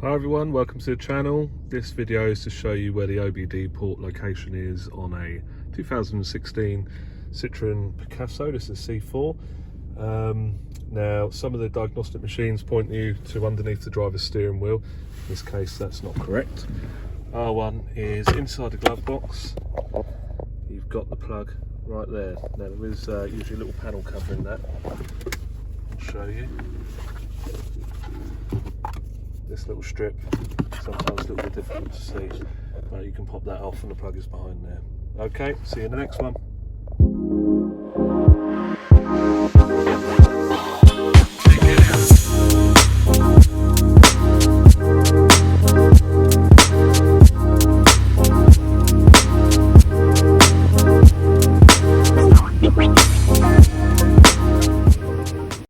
Hi everyone, welcome to the channel. This video is to show you where the OBD port location is on a 2016 Citroen Picasso. This is C4. Now some of the diagnostic machines point you to underneath the driver's steering wheel. In this case that's not correct. R1 is inside the glove box. You've got the plug right there. Now there is usually a little panel covering that. I'll show you. This little strip, sometimes a little bit difficult to see, but you can pop that off and the plug is behind there. Okay, see you in the next one.